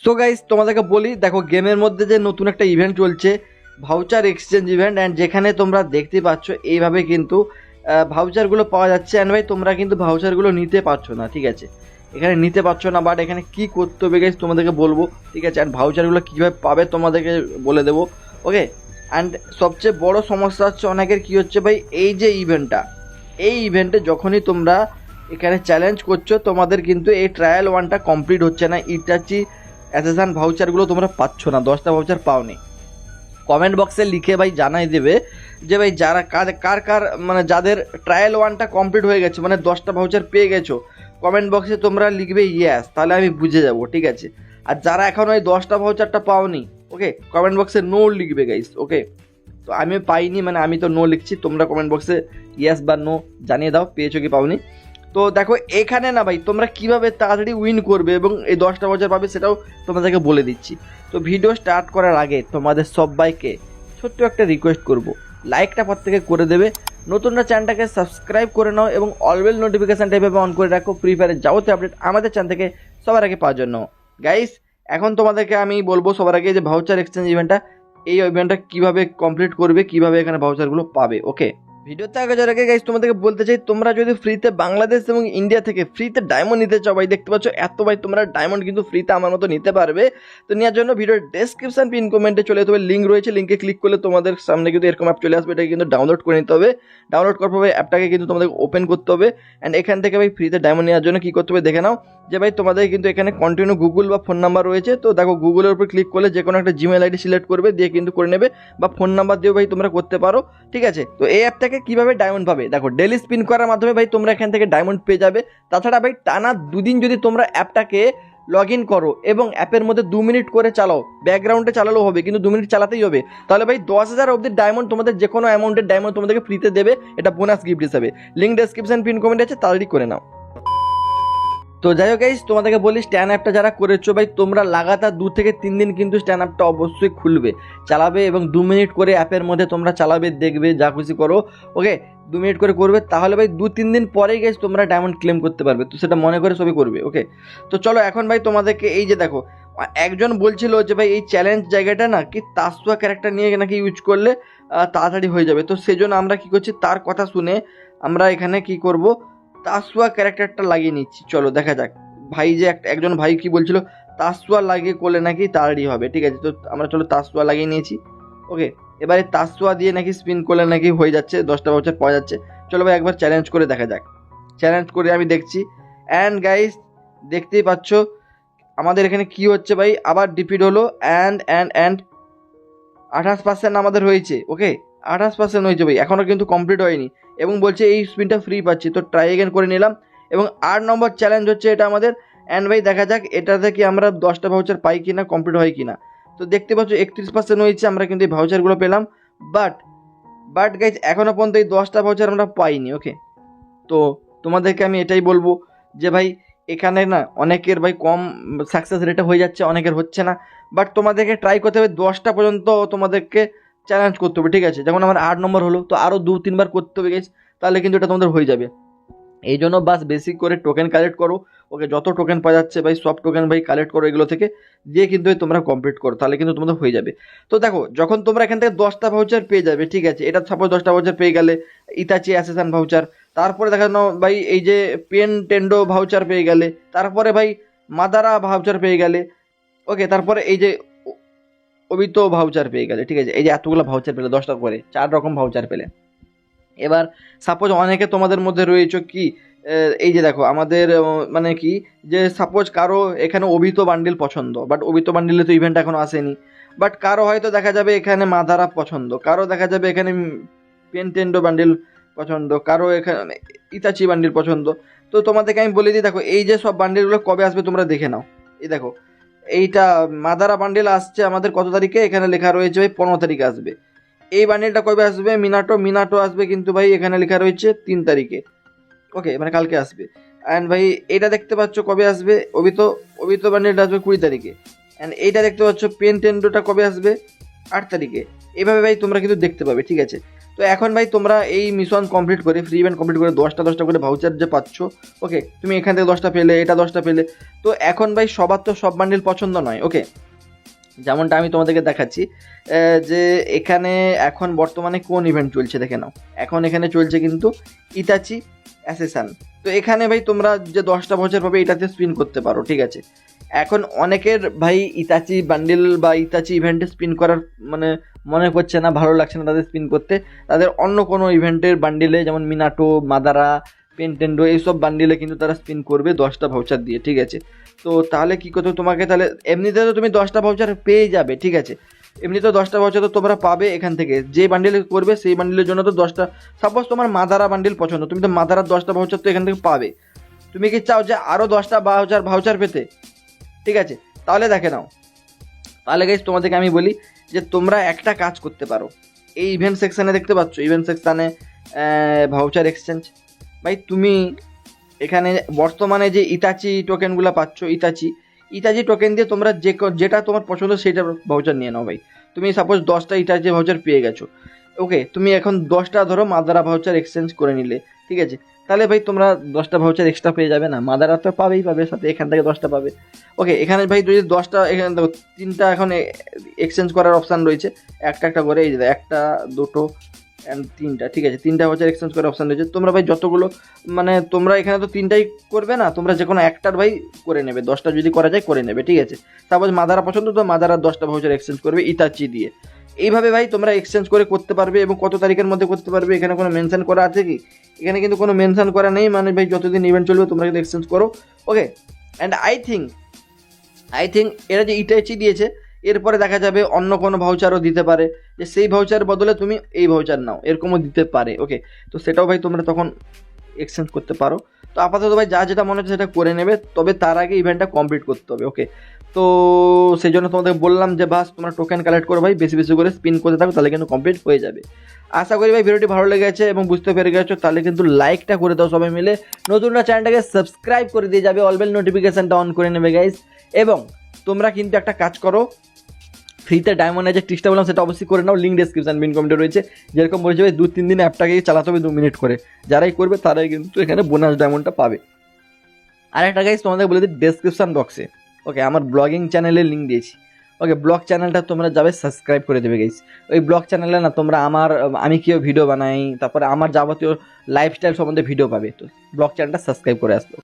So guys তোমাদেরকে বলি, দেখো গেমের মধ্যে যে নতুন একটা ইভেন্ট চলছে, ভাউচার এক্সচেঞ্জ ইভেন্ট, অ্যান্ড যেখানে তোমরা দেখতে পাচ্ছ এইভাবে কিন্তু ভাউচারগুলো পাওয়া যাচ্ছে। অ্যান্ড ভাই তোমরা কিন্তু ভাউচারগুলো নিতে পারছো না, ঠিক আছে, এখানে নিতে পারছো না। বাট এখানে কি করতে হবে গাইস তোমাদেরকে বলবো, ঠিক আছে, অ্যান্ড ভাউচারগুলো কীভাবে পাবে তোমাদেরকে বলে দেবো, ওকে। অ্যান্ড সবচেয়ে বড় সমস্যা হচ্ছে অনেকের কী হচ্ছে ভাই, এই যে ইভেন্টটা, এই ইভেন্টে যখনই তোমরা এখানে চ্যালেঞ্জ করছো তোমাদের কিন্তু এই ট্রায়াল ওয়ানটা কমপ্লিট হচ্ছে না। ইটাচি অ্যাসেসান ভাউচারগুলো তোমরা পাচ্ছ না, 10টা ভাউচার পাওনি। কমেন্ট বক্সে লিখে ভাই জানাই দেবে যে ভাই যারা কার কার মানে যাদের ট্রায়াল ওয়ানটা কমপ্লিট হয়ে গেছে, মানে 10টা ভাউচার পেয়ে গেছো, কমেন্ট বক্সে তোমরা লিখবে ইয়েস, তাহলে আমি বুঝে যাব, ঠিক আছে। আর যারা এখন ওই 10টা ভাউচারটা পাওনি, ওকে, কমেন্ট বক্সে নো লিখবে গাইস, ওকে। তো আমি পাইনি, মানে আমি তো নো লিখছি, তোমরা কমেন্ট বক্সে ইয়েস বা নো জানিয়ে দাও পেয়েছো কি পাওনি। তো দেখো এখানে না ভাই তোমরা কিভাবে তাড়াতাড়ি উইন করবে এবং এই 10টা ভাউচার পাবে সেটাও তোমাদেরকে বলে দিচ্ছি। তো ভিডিও স্টার্ট করার আগে তোমাদের সবাইকে ছোট্ট একটা রিকোয়েস্ট করব, লাইকটা প্রত্যেকে করে দেবে, নতুনরা চ্যানেলটাকে সাবস্ক্রাইব করে নাও এবং অলওয়েজ নোটিফিকেশান টাইপে অন করে রাখো ফ্রি ফায়ারের যাবতীয় আপডেট আমাদের চ্যানেল থেকে সবার আগে পাওয়ার জন্য। গাইস এখন তোমাদেরকে আমি বলবো সবার আগে যে ভাউচার এক্সচেঞ্জ ইভেন্টটা, এই ইভেন্টটা কীভাবে কমপ্লিট করবে, কীভাবে এখানে ভাউচারগুলো পাবে, ওকে। ভিডিওতে আগে যাওয়ার আগে গাইস তোমাদেরকে বলতে চাই, তোমরা যদি ফ্রিতে বাংলাদেশ এবং ইন্ডিয়া থেকে ফ্রিতে ডায়মন্ড নিতে চাও ভাই, দেখতে পাচ্ছ এত ভাই তোমরা ডায়মন্ড কিন্তু ফ্রিতে আমার মতো নিতে পারবে। তো নেওয়ার জন্য ভিডিওর ডেসক্রিপশন পিন কমেন্টে চলে যেতে হবে, লিঙ্ক রয়েছে, লিঙ্কে ক্লিক করলে তোমাদের সামনে কিন্তু এরকম অ্যাপ চলে আসবে, এটাকে কিন্তু ডাউনলোড করে নিতে হবে। ডাউনলোড করার পর ভাই অ্যাপটাকে কিন্তু তোমাদের ওপেন করতে হবে, অ্যান্ড এখান থেকে ভাই ফ্রিতে ডায়মন্ড নেওয়ার জন্য কী করতে হবে দেখে নাও যে ভাই তোমাদের কিন্তু এখানে কন্টিনিউ গুগল বা ফোন নাম্বার রয়েছে। তো দেখো গুগলের উপর ক্লিক করলে যে কোনো একটা জিমেল আইডি সিলেক্ট করবে, দিয়ে কিন্তু করে নেবে, বা ফোন নাম্বার দিয়েও ভাই তোমরা করতে পারো, ঠিক আছে। তো এই অ্যাপ থেকে কীভাবে ডায়মন্ড পাবে, দেখো ডেলি স্পিন করার মাধ্যমে ভাই তোমরা এখান থেকে ডায়মন্ড পেয়ে যাবে। তাছাড়া ভাই টানা 2 দিন যদি তোমরা অ্যাপটাকে লগ ইন করো এবং অ্যাপের মধ্যে 2 মিনিট করে চালাও, ব্যাকগ্রাউন্ডে চালালেও হবে কিন্তু 2 মিনিট চালাতেই হবে, তাহলে ভাই 10,000 অবধি ডায়মন্ড তোমাদের যে কোনো অ্যামাউন্টের ডায়মন্ড তোমাদেরকে ফ্রিতে দেবে, এটা বোনাস গিফট হিসাবে। লিঙ্ক ডেসক্রিপশন পিন কমেন্ট আছে, তাড়াতাড়ি করে নাও। তো যাই হোক গাইস তোমাদেরকে বলি, স্ট্যান্ড অ্যাপটা যারা করেছো ভাই তোমরা লাগাতার 2 থেকে 3 দিন কিন্তু স্ট্যান্ড অ্যাপটা অবশ্যই খুলবে, চালাবে এবং 2 মিনিট করে অ্যাপের মধ্যে তোমরা চালাবে, দেখবে যা খুশি করো, ওকে। 2 মিনিট করে করবে, তাহলে ভাই 2-3 দিন পরেই গাইস তোমরা ডায়মন্ড ক্লেম করতে পারবে। তো সেটা মনে করে সবই করবে, ওকে। তো চলো এখন ভাই তোমাদেরকে এই যে দেখো একজন বলছিল যে ভাই এই চ্যালেঞ্জ জায়গাটা না কি তাসুয়া ক্যারেক্টার নিয়ে নাকি ইউজ করলে তাড়াতাড়ি হয়ে যাবে। তো সেজন্য আমরা কি করছি, তার কথা শুনে আমরা এখানে কি করব, তাসুয়া ক্যারেক্টারটা লাগিয়ে নিচ্ছি। চলো দেখা যাক ভাই যে একজন ভাই কি বলছিল, তাসুয়া লাগিয়ে করলে নাকি তাড়াতাড়ি হবে, ঠিক আছে। তো আমরা চলো তাসুয়া লাগিয়ে নিয়েছি, ওকে। এবারে তাসুয়া দিয়ে নাকি স্পিন করলে নাকি হয়ে যাচ্ছে, 10টা ভাউচার পাওয়া যাচ্ছে। চলো ভাই একবার চ্যালেঞ্জ করে দেখা যাক। চ্যালেঞ্জ করে আমি দেখছি, অ্যান্ড গাইস দেখতেই পাচ্ছ আমাদের এখানে কি হচ্ছে ভাই, আবার ডিপিট হলো, অ্যান্ড 28% আমাদের হয়েছে, ওকে। 28% হয়েছে ভাই, এখনও কিন্তু কমপ্লিট হয়নি এবং বলছে এই স্পিনটা ফ্রি পাচ্ছি। তো ট্রাই এগেন করে নিলাম এবং 8 নম্বর চ্যালেঞ্জ হচ্ছে এটা আমাদের। অ্যান্ড ভাই দেখা যাক এটাতে কি আমরা 10টা ভাউচার পাই কিনা, কমপ্লিট হয় কিনা। তো দেখতে পাচ্ছ 31% হয়েছে, আমরা কিন্তু এই ভাউচারগুলো পেলাম। বাট গাইজ এখনও পর্যন্ত এই 10টা ভাউচার আমরা পাইনি, ওকে। তো তোমাদেরকে আমি এটাই বলবো যে ভাই এখানে না অনেকের ভাই কম সাকসেস রেটে হয়ে যাচ্ছে, অনেকের হচ্ছে না। বাট তোমাদেরকে ট্রাই করতে হবে 10টা পর্যন্ত, তোমাদেরকে চ্যালেঞ্জ করতে হবে, ঠিক আছে। যেমন আমার 8 নম্বর হলো, তো আরও 2-3 বার করতে হবে গেছে, তাহলে কিন্তু এটা তোমাদের হয়ে যাবে। এই জন্য বাস বেশি করে টোকেন কালেক্ট করো, ওকে। যত টোকেন পাওয়া যাচ্ছে ভাই সব টোকেন ভাই কালেক্ট করো এগুলো থেকে, দিয়ে কিন্তু তোমরা কমপ্লিট করো, তাহলে কিন্তু তোমাদের হয়ে যাবে। তো দেখো যখন তোমরা এখান থেকে 10টা ভাউচার পেয়ে যাবে, ঠিক আছে, এটা সাপোজ 10টা ভাউচার পেয়ে গেলে, ইতাচি অ্যাসেসান ভাউচার, তারপরে দেখা নাও ভাই এই যে পেন টেন্ডো ভাউচার পেয়ে গেলে, তারপরে ভাই মাদারা ভাউচার পেয়ে গেলে, ওকে। তারপরে এই যে অবিতো ভাউচার পেয়ে গেলে, ঠিক আছে। এই যে এতগুলো ভাউচার পেলে, 10টা করে 4 রকম ভাউচার পেলে। এবার সাপোজ অনেকে তোমাদের মধ্যে রয়েছে কি, এই যে দেখো আমাদের মানে কি যে সাপোজ কারো এখানে অভিত বান্ডিল পছন্দ, বাট অভিত বান্ডিলে তো ইভেন্ট এখনো আসেনি। বাট কারো হয়তো দেখা যাবে এখানে মাদারা পছন্দ, কারো দেখা যাবে এখানে পেনটেন্ডো বান্ডিল পছন্দ, কারো এখানে ইতাচি বান্ডিল পছন্দ। তো তোমাদেরকে আমি বলে দিই, দেখো এই যে সব বান্ডিলগুলো কবে আসবে তোমরা দেখে নাও। এই দেখো এইটা মাদারা বান্ডিল আসছে আমাদের কত তারিখে, এখানে লেখা রয়েছে ভাই 15 তারিখে আসবে। এই বান্ডিলটা কবে আসবে, মিনাটো আসবে কিন্তু ভাই এখানে লেখা রয়েছে 3 তারিখে, ওকে, মানে কালকে আসবে। অ্যান্ড ভাই এটা দেখতে পাচ্ছ কবে আসবে, অবিত বান্ডিলটা আসবে 20 তারিখে। অ্যান্ড এইটা দেখতে পাচ্ছ পেন টেন্ডোটা কবে আসবে, 8 তারিখে। এইভাবে ভাই তোমরা কিন্তু দেখতে পাবে, ঠিক আছে। তো এখন ভাই তোমরা এই মিশন কমপ্লিট করে, ফ্রি ইভেন্ট কমপ্লিট করে 10টা করে ভাউচার যে পাচ্ছ, ওকে, তুমি এখান থেকে 10টা পেলে, এটা 10টা পেলে। তো এখন ভাই সবার তো সব বান্ডিল পছন্দ নয়, ওকে, যেমনটা আমি তোমাদেরকে দেখাচ্ছি যে এখানে এখন বর্তমানে কোন ইভেন্ট চলছে দেখে নাও। এখন এখানে চলছে কিন্তু ইতাচি অ্যাসেসান। তো এখানে ভাই তোমরা যে 10টা ভাউচার পাবে এটাতে স্পিন করতে পারো, ঠিক আছে। এখন অনেকের ভাই ইতাচি বান্ডিল বা ইতাচি ইভেন্টে স্পিন করার মানে মনে করছে না, ভালো লাগছে না তাদের স্পিন করতে, তাদের অন্য কোনো ইভেন্টের বান্ডিলে যেমন মিনাটো, মাদারা, পেনটেন্ডো এইসব বান্ডিলে কিন্তু তারা স্পিন করবে 10টা ভাউচার দিয়ে, ঠিক আছে। তো তাহলে কী করতে তোমাকে, তাহলে এমনিতে তো তুমি 10টা ভাউচার পেয়ে যাবে, ঠিক আছে, এমনিতে 10টা ভাউচার তো তোমরা পাবে এখান থেকে, যে বান্ডিলে করবে সেই বান্ডিলের জন্য তো 10টা। সাপোজ তোমার মাদারা বান্ডিল পছন্দ, তুমি তো মাদারার 10টা ভাউচার তো এখান থেকে পাবে। তুমি কি চাও যে আরও 10টা ভাউচার পেতে, ঠিক আছে, তাহলে দেখে নাও। তাহলে গাইস তোমাদেরকে আমি বলি যে তোমরা একটা কাজ করতে পারো, এই ইভেন্ট সেকশানে দেখতে পাচ্ছ, ইভেন্ট সেকশানে ভাউচার এক্সচেঞ্জ, ভাই তুমি এখানে বর্তমানে যে ইতাচি টোকেনগুলো পাচ্ছ, ইতাচি টোকেন দিয়ে তোমরা যেটা তোমার পছন্দ সেটা ভাউচার নিয়ে নাও ভাই। তুমি সাপোজ 10টা ইতাচি ভাউচার পেয়ে গেছো, ওকে, তুমি এখন 10টা ধরো মাদারা ভাউচার এক্সচেঞ্জ করে নিলে, ঠিক আছে, তাহলে ভাই তোমরা 10টা ভাউচার এক্সট্রা পেয়ে যাবে না, মাদারা তো পাবেই পাবে, সাথে এখান থেকে 10টা পাবে, ওকে। এখানে ভাই যদি 10টা, এখানে দেখো 3টা এখন এক্সচেঞ্জ করার অপশান রয়েছে, একটা করে, এই যে 1, 2 অ্যান্ড 3টা, ঠিক আছে, 3টা ভাউচার এক্সচেঞ্জ করার অপশান রয়েছে। তোমরা ভাই যতগুলো মানে তোমরা এখানে তো 3টাই করবে না, তোমরা যে কোনো একটার ভাই করে নেবে, 10টা যদি করা যায় করে নেবে, ঠিক আছে। সাপোজ মাদারা পছন্দ, তো মাদারার 10টা ভাউচার এক্সচেঞ্জ করবে ইতাচি দিয়ে। এইভাবে ভাই তোমরা এক্সচেঞ্জ করে করতে পারবে, এবং কত তারিখের মধ্যে করতে পারবে এখানে কোনো মেনশন করা আছে কি? এখানে কিন্তু কোনো মেনশন করা নেই, মানে ভাই যতদিন ইভেন্ট চলবে তোমরা কিন্তু এক্সচেঞ্জ করো, ওকে। অ্যান্ড আই থিঙ্ক এরা যে ইটাচি দিয়েছে, এরপরে দেখা যাবে অন্য কোনো ভাউচারও দিতে পারে, যে সেই ভাউচার বদলে তুমি এই ভাউচার নাও, এরকমও দিতে পারে, ওকে। তো সেটাও ভাই তোমরা তখন এক্সচেঞ্জ করতে পারো। তো আপাতত ভাই যা যেটা মনে হচ্ছে সেটা করে নেবে, তবে তার আগে ইভেন্টটা কমপ্লিট করতে হবে, ওকে। তো সেই জন্য তোমাদের বললাম যে বাস তোমরা টোকেন কালেক্ট করো ভাই, বেশি বেশি করে স্পিন করতে থাকো, তাহলে কিন্তু কমপ্লিট হয়ে যাবে। আশা করি ভাই ভিডিওটি ভালো লেগেছে এবং বুঝতে পেরে গেছো, তাহলে কিন্তু লাইকটা করে দাও সবাই মিলে, নতুনরা চ্যানেলটাকে সাবস্ক্রাইব করে দিয়ে যাবে, অলবেল নোটিফিকেশানটা অন করে নেবে গাইস। এবং তোমরা কিন্তু একটা কাজ করো, ফ্রিতে ডায়মন্ডের যে ট্রিক্সটা বললাম সেটা অবশ্যই করে নাও, লিঙ্ক ডেসক্রিপশন পিন কমেন্টে রয়েছে। যেরকম বলেছে ভাই 2-3 দিন অ্যাপটাকে চালাতে হবে 2 মিনিট করে, যারাই করবে তারাই কিন্তু এখানে বোনাস ডায়মন্ডটা পাবে। আর একটা গাইস তোমাদের বলে দিই, ডেসক্রিপশন বক্সে, ওকে, আমার ব্লগিং চ্যানেলের লিঙ্ক দিয়েছি, ওকে, ব্লগ চ্যানেলটা তোমরা যাবে সাবস্ক্রাইব করে দেবে গাইস। ওই ব্লগ চ্যানেলে না তোমরা আমি কেউ ভিডিও বানাই, তারপরে আমার যাবতীয় লাইফস্টাইল সম্বন্ধে ভিডিও পাবে, তো ব্লগ চ্যানেলটা সাবস্ক্রাইব করে আসবে।